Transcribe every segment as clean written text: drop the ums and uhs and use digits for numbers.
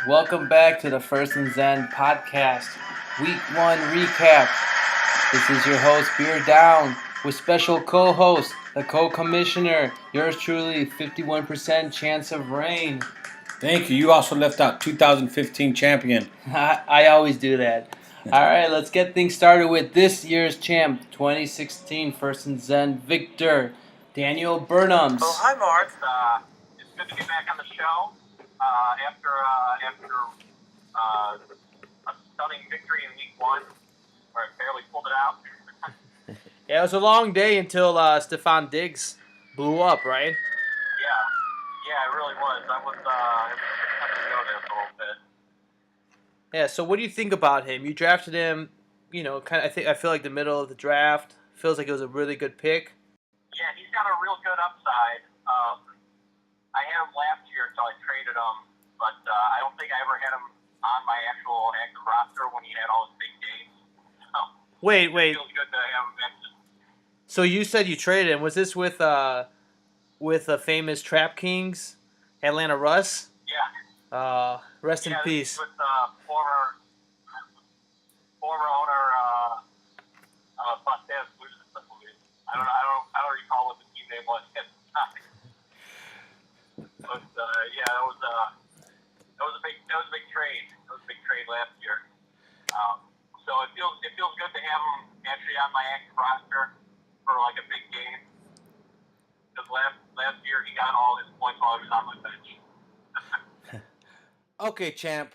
Welcome back to the First and Zen podcast, Week 1 recap. This is your host, Beer Down, with special co-host, the co-commissioner, yours truly, 51% chance of rain. Thank you. You also left out 2015 champion. I always do that. All right, let's get things started with this year's champ, 2016 First and Zen victor, Daniel Burn Ems. Oh, hi, Mark. It's good to be back on the show after a stunning victory in Week 1, where I barely pulled it out. Yeah, it was a long day until Stephon Diggs blew up, right? Yeah, it really was. I was having to go there for a little bit. Yeah, so what do you think about him? You drafted him, I feel like the middle of the draft. Feels like it was a really good pick. Yeah, he's got a real good upside. I had him last year until I traded him, but I don't think I ever had him on my actual active roster when he had all his big games. So Wait. It feels good to have him mentioned. So you said you traded him. Was this with a famous Trap Kings, Atlanta Russ? Yeah. Rest in peace. With former owner Fontaine. I don't recall what the team name was at the time. But that was a big trade. That was a big trade last year. So it feels good to have him actually on my active roster for like a big game. Because last year he got all his points while he was on my bench. Okay, champ.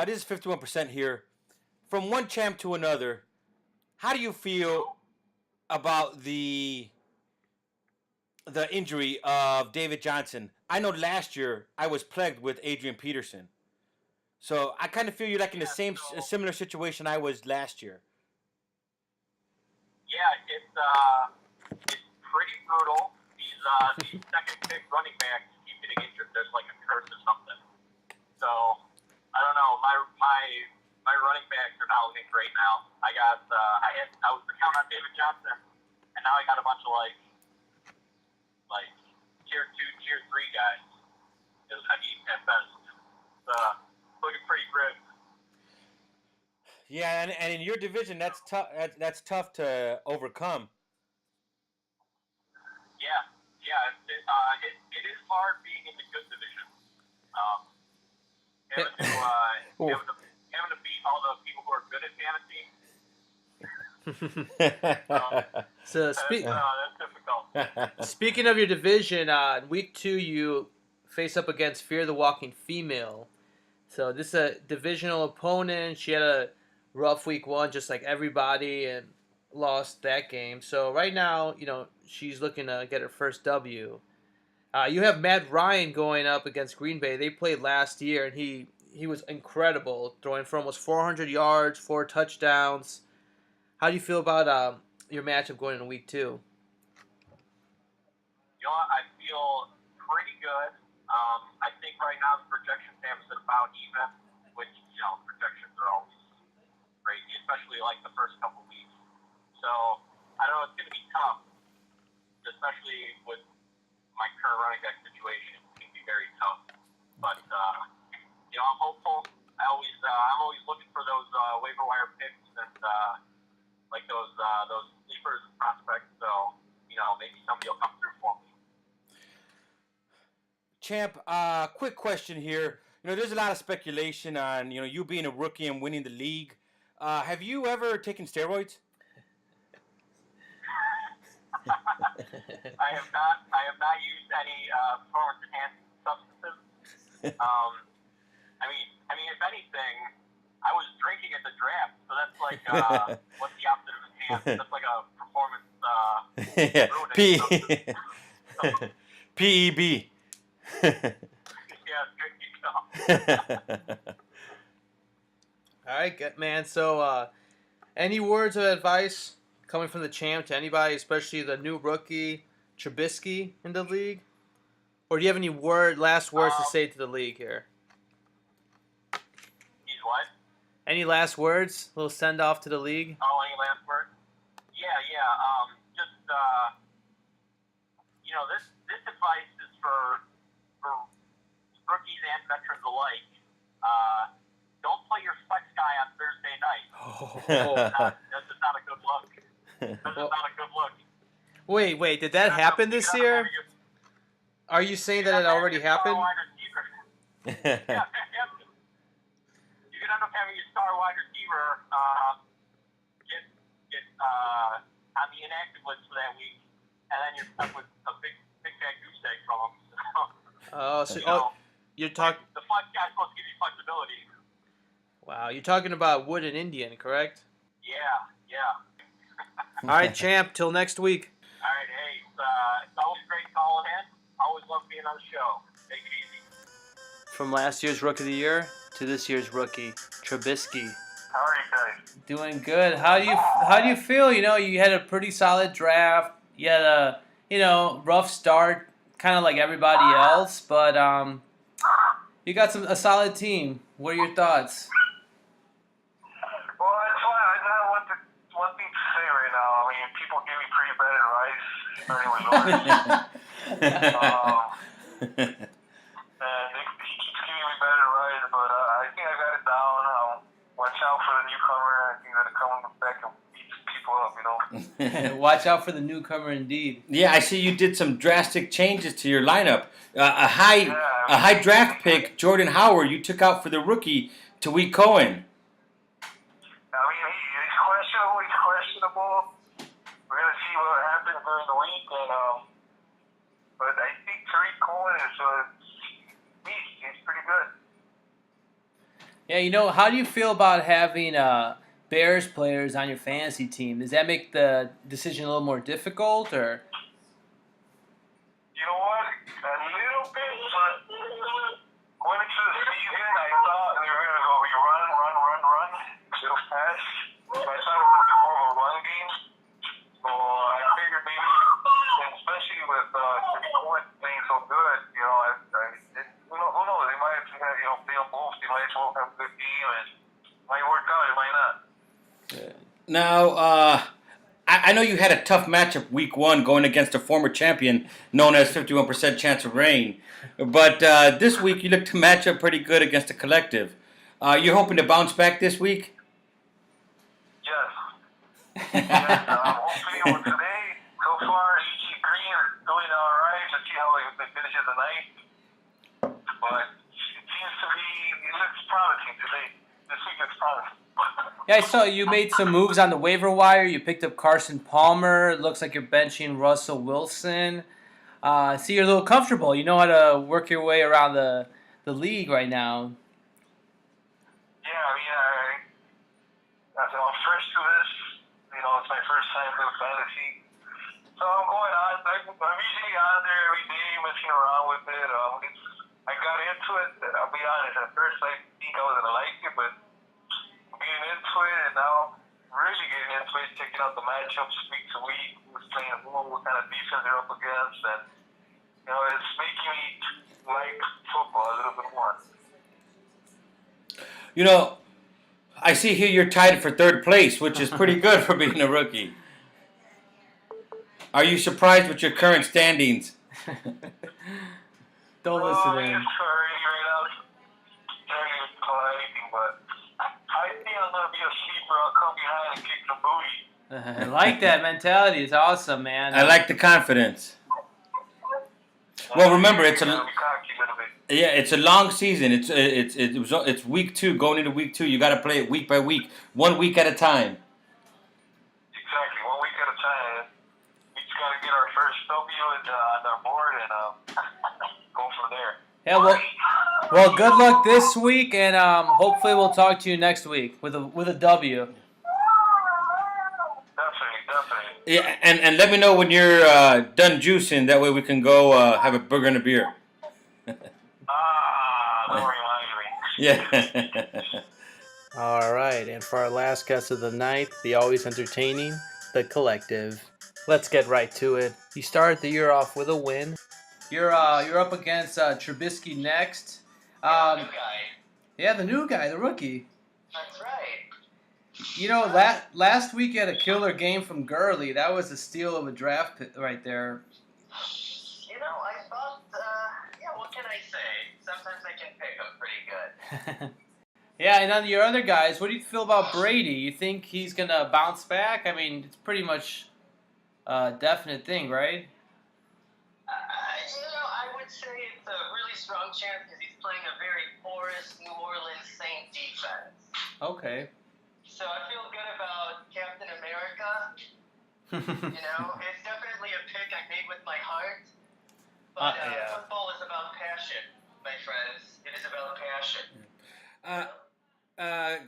This is 51% here. From one champ to another, how do you feel about the injury of David Johnson? I know last year I was plagued with Adrian Peterson. So I kind of feel you're like in a similar situation I was last year. Yeah, it's pretty brutal. These second pick running backs keep getting injured. There's like a curse or something. So I don't know. My running backs are not looking great now. I was counting on David Johnson, and now I got a bunch of like tier 2, tier 3 guys. I mean, at best, looking pretty grim. Yeah, and in your division, that's tough. That's tough to overcome. Yeah. It is hard being in the good division. Having to beat all the people who are good at fantasy. That's difficult. Speaking of your division, in week 2 you face up against Fear the Walking Female. So this is a divisional opponent. She had a rough week 1, just like everybody, and lost that game. So right now, she's looking to get her first W. You have Matt Ryan going up against Green Bay. They played last year, and he was incredible, throwing for almost 400 yards, 4 touchdowns. How do you feel about your matchup going into week 2? I feel pretty good. I think right now the projections have us at about even, which, projections are always crazy, especially like the first couple weeks. So, I don't know, it's going to be tough, especially with my current running back situation. It can be very tough. But, I'm hopeful. I'm always looking for those waiver wire picks and like those sleepers and prospects. So, maybe somebody will come through for me. Champ, quick question here. There's a lot of speculation on, you being a rookie and winning the league. Have you ever taken steroids? I have not used any performance enhancing substances. I mean, if anything, I was drinking at the draft, so that's like what's the opposite of enhanced? That's like a performance ruining substance. PEB. Yeah, good you go. All right, good man. So, any words of advice coming from the champ to anybody, especially the new rookie Trubisky in the league? Or do you have any last words to say to the league here? He's what? Any last words? A little send off to the league? Oh, any last words? Yeah. This advice is for rookies and veterans alike. That's just not a good look. That's just not a good look. Wait, did that happen this year? Are you saying that it already happened? Yeah, you could end up having your star wide receiver get on the inactive list for that week, and then you're stuck with a big fat goose egg from him. You're talking. The flex guy's supposed to give you flexibility. Wow, you're talking about Wood and Indian, correct? Yeah. All right, champ. Till next week. All right, hey, it's always great calling in. Always love being on the show. Take it easy. From last year's Rookie of the Year to this year's rookie, Trubisky. How are you guys? Doing good. How do you feel? You know, you had a pretty solid draft. You had a rough start, kind of like everybody else, but you got a solid team. What are your thoughts? Well, it's fine. I have one thing to say right now. I mean, people give me pretty bad advice, starting with Lawrence. And he keeps giving me bad advice, but I think I got it down. Watch out for the newcomer. I think that coming back and beat people up, you know. Watch out for the newcomer, indeed. Yeah, I see you did some drastic changes to your lineup. A high draft pick, Jordan Howard, you took out for the rookie, Tariq Cohen. I mean, he's questionable. We're going to see what happens during the week. But I think Tariq Cohen he's pretty good. Yeah, how do you feel about having Bears players on your fantasy team? Does that make the decision a little more difficult, or? You know what? A little bit, but going into the season, I thought they were going to go run, real fast. So I thought it would be more of a run game. So I figured maybe, especially with Cohen playing so good, who knows? They might have, play on both. They might both have a good game, and it might work out. It might not. Now, I know you had a tough matchup week 1 going against a former champion known as 51% chance of rain. But this week you look to match up pretty good against the collective. You're hoping to bounce back this week? Yes. Hopefully with today, so far, E.G. Green is doing all right. Let's see how he finishes the night. But it seems to be, it looks promising today. This week looks promising. Yeah, I saw you made some moves on the waiver wire. You picked up Carson Palmer. It looks like you're benching Russell Wilson. See, you're a little comfortable. You know how to work your way around the league right now. Yeah, I mean, I'm fresh to this. It's my first time doing fantasy. So I'm going on. I'm usually on there every day, messing around with it. I got into it. I'll be honest. At first, I think I was going to like it, but getting into it, and now I'm really getting into it, checking out the matchups week to week, who's playing who, what kind of defense they're up against, and it's making me like football a little bit more. I see here you're tied for 3rd place, which is pretty good for being a rookie. Are you surprised with your current standings? Don't listen to him. I think I'm going to be a sleeper. I'll come behind and kick the booty. I like that mentality. It's awesome, man. I like the confidence. Well, remember, it's a long season. It's week 2, going into week 2. You got to play it week by week, 1 week at a time. Exactly, 1 week at a time. We just got to get our first W on our board and go from there. Yeah, well, good luck this week, and hopefully we'll talk to you next week with a W. Definitely. Yeah, and let me know when you're done juicing. That way we can go have a burger and a beer. Don't remind me. Yeah. All right, and for our last guest of the night, the always entertaining, the Collective. Let's get right to it. You started the year off with a win. You're up against Trubisky next. New guy. Yeah, the new guy, the rookie. That's right. Last week you had a killer game from Gurley. That was a steal of a draft pick right there. I thought, what can I say? Sometimes I can pick up pretty good. Yeah, and on your other guys, what do you feel about Brady? You think he's gonna bounce back? I mean, it's pretty much a definite thing, right? I would say it's a really strong chance because he's playing a very porous New Orleans Saint defense. Okay. So I feel good about Captain America. It's definitely a pick I made with my heart. But Yeah. football is about passion, my friends. It is about passion.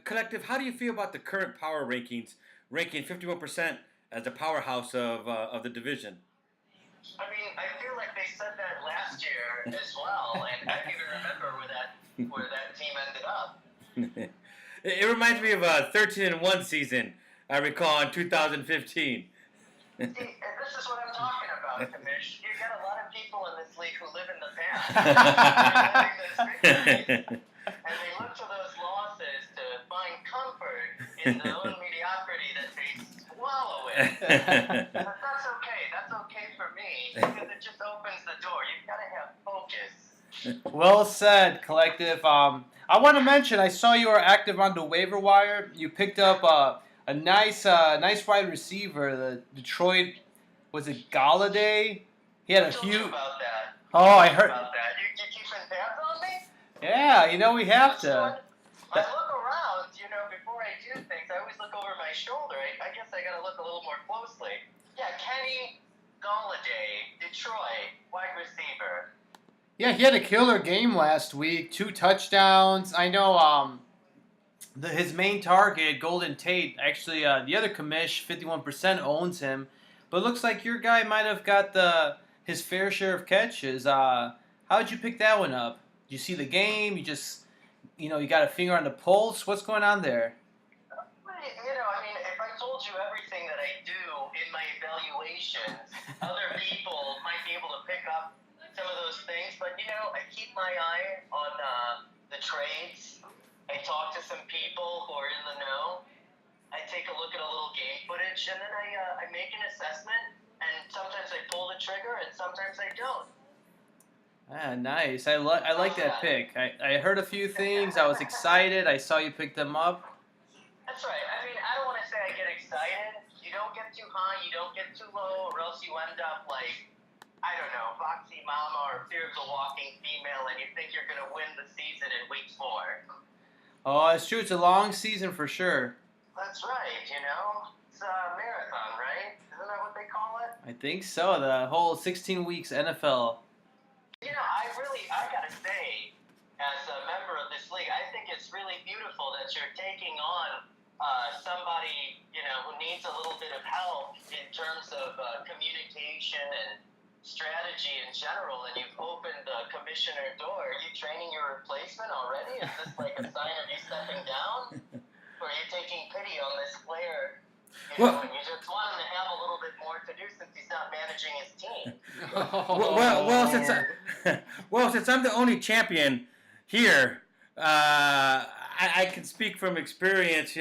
Collective, how do you feel about the current power rankings, ranking 51% as the powerhouse of the division? I mean, I feel like they said that last year as well, and I don't even remember where that team ended up. It reminds me of a 13-1 season I recall in 2015. See, and this is what I'm talking about, Kamish. You got a lot of people in this league who live in the past. And they look to those losses to find comfort in their own mediocrity that they swallow it. But that's okay. That's okay for me because it just opens the door. You've got to have focus. Well said, Collective. I want to mention, I saw you were active on the waiver wire. You picked up a nice wide receiver. The Detroit, was it Galladay? He had a Told you huge. about that. Oh, I heard. About that. You keeping tabs on me? Yeah, we have to. I look around, before I do things, I always look over my shoulder. I guess I got to look a little more closely. Yeah, Kenny Galladay, Detroit, wide receiver. Yeah, he had a killer game last week. 2 touchdowns. I know his main target, Golden Tate, actually the other commish, 51% owns him. But it looks like your guy might have got his fair share of catches. How'd you pick that one up? Did you see the game? You just, you got a finger on the pulse? What's going on there? If I told you everything that I do in my evaluations, other people might be able to pick up some of those things. But, I keep my eye on the trades. I talk to some people who are in the know. I take a look at a little game footage, and then I make an assessment. And sometimes I pull the trigger, and sometimes I don't. Ah, nice. I like that pick. I heard a few things. I was excited. I saw you pick them up. That's right. I don't want to say I get excited. You don't get too high, you don't get too low, or else you end up like, I don't know, Foxy Mama or Fear of the Walking Female, and you think you're going to win the season in week 4. Oh, it's true. It's a long season for sure. That's right, It's a marathon, right? Isn't that what they call it? I think so. The whole 16 weeks NFL. I gotta say, as a member of this league, I think it's really beautiful that you're taking on somebody, who needs a little bit of help in terms of communication and strategy in general, and you've opened the commissioner door. Are you training your replacement already? Is this like a sign of you stepping down? Or are you taking pity on this player? And you just want him to have a little bit more to do since he's not managing his team. Since I'm the only champion here, I can speak from experience.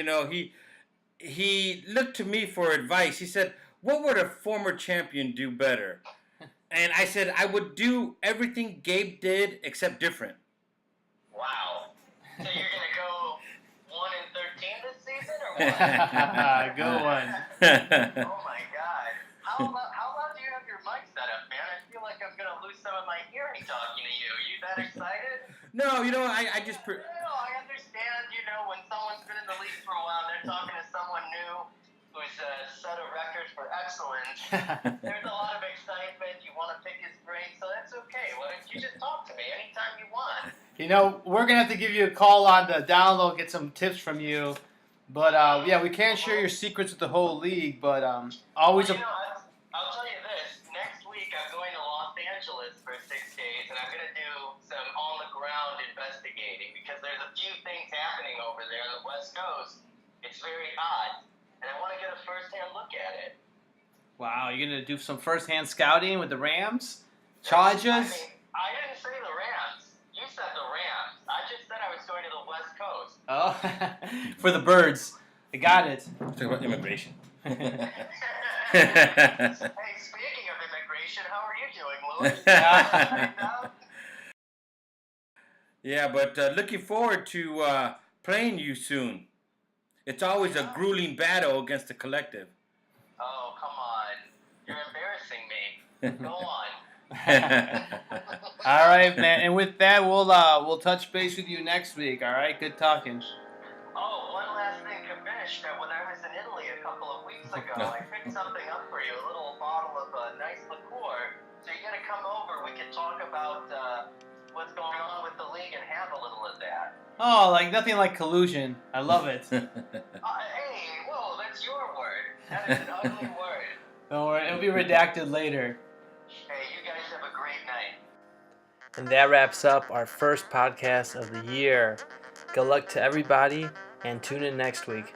He looked to me for advice. He said, "What would a former champion do better?" And I said, "I would do everything Gabe did except different." Wow. So you're gonna go 1-13 this season, or what? Good one. Oh my God. How loud do you have your mic set up, man? I feel like I'm gonna lose some of my hearing talking to you. Are you that excited? No, I just. I understand, when someone's been in the league for a while, they're talking to someone new who's set a record for excellence. There's a lot of excitement. You want to pick his brain, so that's okay. Why don't you just talk to me anytime you want? We're going to have to give you a call on the download, get some tips from you. But, yeah, we can't share your secrets with the whole league, but always... I'll tell you this. Next week, I'm going to Los Angeles for 6 days, and I'm going to do some on-the-ground investigating because there's a few things happening over there on the West Coast. It's very hot, and I want to get a first-hand look at it. Wow, you're going to do some first-hand scouting with the Rams? Chargers? I didn't say the Rams. You said the Rams. I just said I was going to the West Coast. Oh, for the birds. I got it. Talk about immigration. Hey, speaking of immigration, how are you doing, Louis? Yeah, but looking forward to playing you soon. It's always a grueling battle against the Collective. Oh, come on. You're embarrassing me. Go on. All right, man. And with that, we'll touch base with you next week. All right. Good talking. Oh, one last thing, Kabish. When I was in Italy a couple of weeks ago, I picked something up for you, a little bottle of nice liqueur. So you got to come over. We can talk about what's going on with the league and have a little of that. Oh, like nothing like collusion. I love it. Hey, whoa, that's your word. That is an ugly word. Don't worry, it'll be redacted later. Hey, you guys have a great night. And that wraps up our first podcast of the year. Good luck to everybody, and tune in next week.